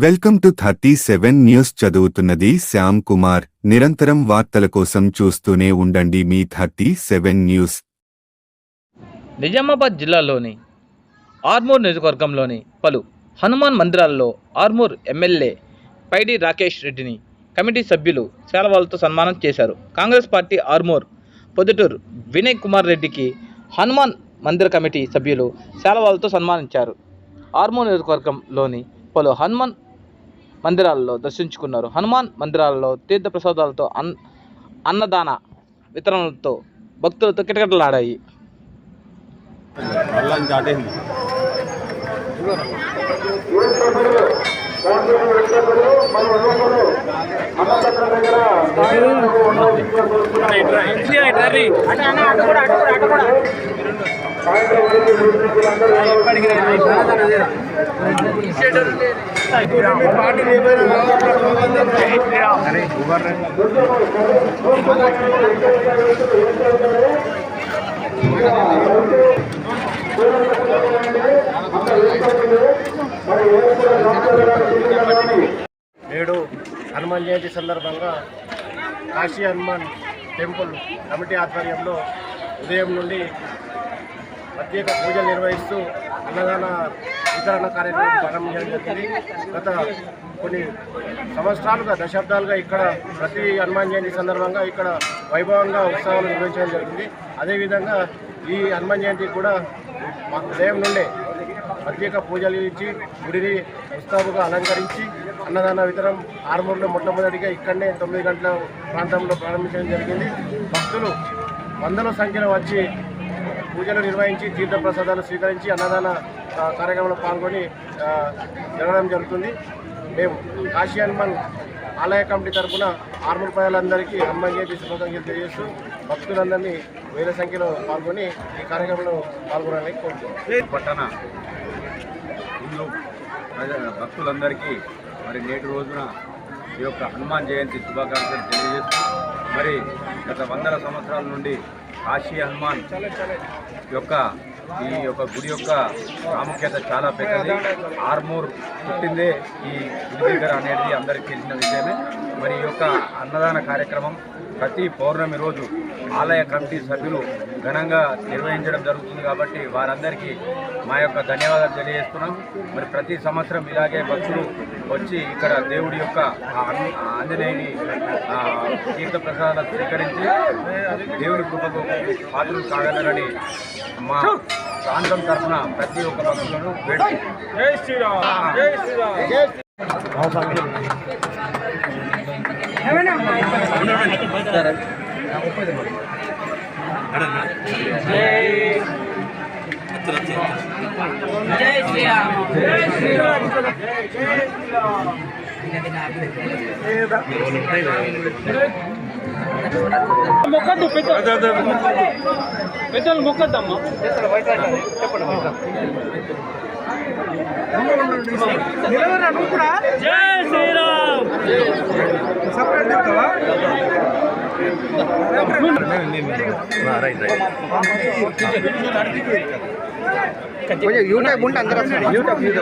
Welcome to 37 news. చదువుతున్నది శ్యామ్ కుమార్. నిరంతరం వార్తల కోసం చూస్తూనే ఉండండి మీ 37 న్యూస్. నిజామాబాద్ జిల్లాలోని ఆర్మూర్ నియోజకవర్గంలోని పలు హనుమాన్ మందిరాల్లో ఆర్మూర్ ఎమ్మెల్యే పైడి రాకేష్ రెడ్డిని కమిటీ సభ్యులు శాలువాలతో సన్మానం చేశారు. కాంగ్రెస్ పార్టీ ఆర్మూర్ పొద్దుటూరు వినయ్ కుమార్ రెడ్డికి హనుమాన్ మందిర కమిటీ సభ్యులు శాలువాలతో సన్మానించారు. ఆర్మూర్ నియోజకవర్గంలోని పలు హనుమాన్ మందిరాల్లో దర్శించుకున్నారు. హనుమాన్ మందిరాల్లో తీర్థ ప్రసాదాలతో అన్నదాన వితరణలతో భక్తులతో కిటకిటలాడాయి. నేడు హనుమాన్ జయంతి సందర్భంగా కాశీ హనుమాన్ టెంపుల్ కమిటీ ఆధ్వర్యంలో ఉదయం నుండి ప్రత్యేక పూజలు నిర్వహిస్తూ అన్నదాన వితరణ కార్యక్రమం ప్రారంభించడం జరిగింది. గత కొన్ని సంవత్సరాలుగా దశాబ్దాలుగా ఇక్కడ ప్రతి హనుమాన్ జయంతి సందర్భంగా ఇక్కడ వైభవంగా ఉత్సవాలు నిర్వహించడం జరిగింది. అదేవిధంగా ఈ హనుమాన్ జయంతి కూడా ఉదయం నుండే ప్రత్యేక పూజలు ఇచ్చి గుడిని ఉత్సవంగా అలంకరించి అన్నదాన వితరణ ఆర్మూర్లో మొట్టమొదటిగా ఇక్కడనే 9 గంటల ప్రాంతంలో ప్రారంభించడం జరిగింది. భక్తులు వందల సంఖ్యలో వచ్చి పూజలు నిర్వహించి తీర్థప్రసాదాలు స్వీకరించి అన్నదాన కార్యక్రమంలో పాల్గొని జరగడం జరుగుతుంది. మేము కాశీ హనుమాన్ ఆలయ కమిటీ తరఫున ఆర్మూర్ ప్రజలందరికీ హనుమాన్ జయంతి శుభాకాంక్షలు తెలియజేస్తూ భక్తులందరినీ వేల సంఖ్యలో పాల్గొని ఈ కార్యక్రమంలో పాల్గొనాలని కోరుతున్నాం. పట్టణ హిందూ భక్తులందరికీ మరి నేటి రోజున ఈ యొక్క హనుమాన్ జయంతి శుభాకాంక్షలు తెలియజేస్తూ మరి గత వందల సంవత్సరాల నుండి కాశీ హనుమాన్ యొక్క ఈ యొక్క గుడి యొక్క ప్రాముఖ్యత చాలా పెద్దది. ఆర్మూర్ పుట్టిందే ఈ గుడి దగ్గర అనేది అందరికీ తెలిసిన విషయమే. మరి ఈ యొక్క అన్నదాన కార్యక్రమం ప్రతి పౌర్ణమి రోజు ఆలయ కమిటీ సభ్యులు ఘనంగా నిర్వహించడం జరుగుతుంది కాబట్టి వారందరికీ మా యొక్క ధన్యవాదాలు తెలియజేస్తున్నాం. మరి ప్రతి సంవత్సరం ఇలాగే భక్తులు వచ్చి ఇక్కడ దేవుడి యొక్క ఆంజనేయుని తీర్థప్రసాదాలు స్వీకరించి దేవుడి కృపకు పాత్రలు కాగలరని మా ప్రాంతం తరఫున ప్రతి ఒక్క భక్తులను మొక్కద్దు పెద్దలు మొక్కద్దమ్మా. జై శ్రీరామ్. యూట్యూబ్ ఉంటే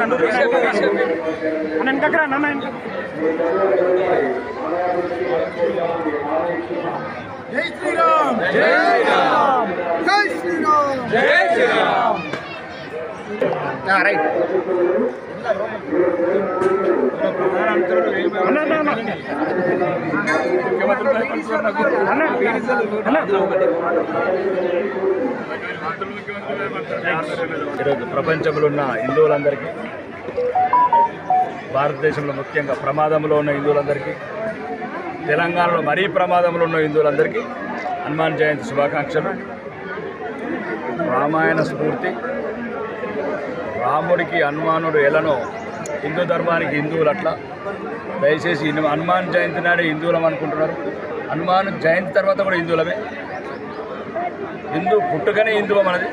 అందరూ జై శ్రీరామ్ జై శ్రీరామ్ జై శ్రీరామ్ జై శ్రీరామ్. రైట్ ఈరోజు ప్రపంచంలో ఉన్న హిందువులందరికీ, భారతదేశంలో ముఖ్యంగా ప్రమాదంలో ఉన్న హిందువులందరికీ, తెలంగాణలో మరీ ప్రమాదంలో ఉన్న హిందువులందరికీ హనుమాన్ జయంతి శుభాకాంక్షలు. రామాయణ స్ఫూర్తి, రాముడికి హనుమానుడు ఎలానో హిందూ ధర్మానికి హిందువులు అట్లా. దయచేసి హనుమాన్ జయంతి నాడే హిందువులం అనుకుంటున్నారు. హనుమాన్ జయంతి తర్వాత కూడా హిందువులమే. హిందూ పుట్టుకనే హిందువు మనది.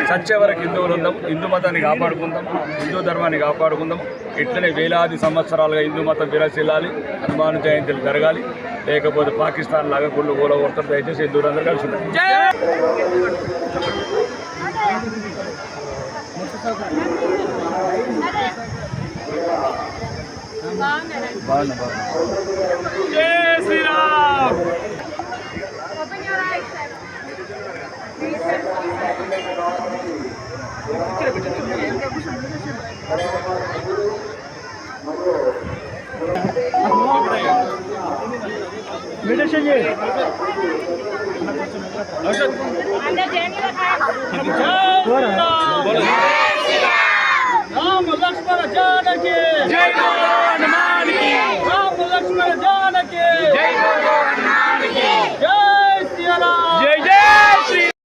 చచ్చే వరకు హిందువులు ఉందాం. హిందూ మతాన్ని కాపాడుకుందాం, హిందూ ధర్మాన్ని కాపాడుకుందాం. ఇట్లనే వేలాది సంవత్సరాలుగా హిందూ మతం విరసిల్లాలి, హనుమాన్ జయంతులు జరగాలి. లేకపోతే పాకిస్తాన్ లాగా గుళ్ళు గోల కొడతారు. దయచేసి హిందువులందరూ కలిసి ఉంటారు. జై శ్రీరామ్. రామ లక్ష్మణ జానకి జై.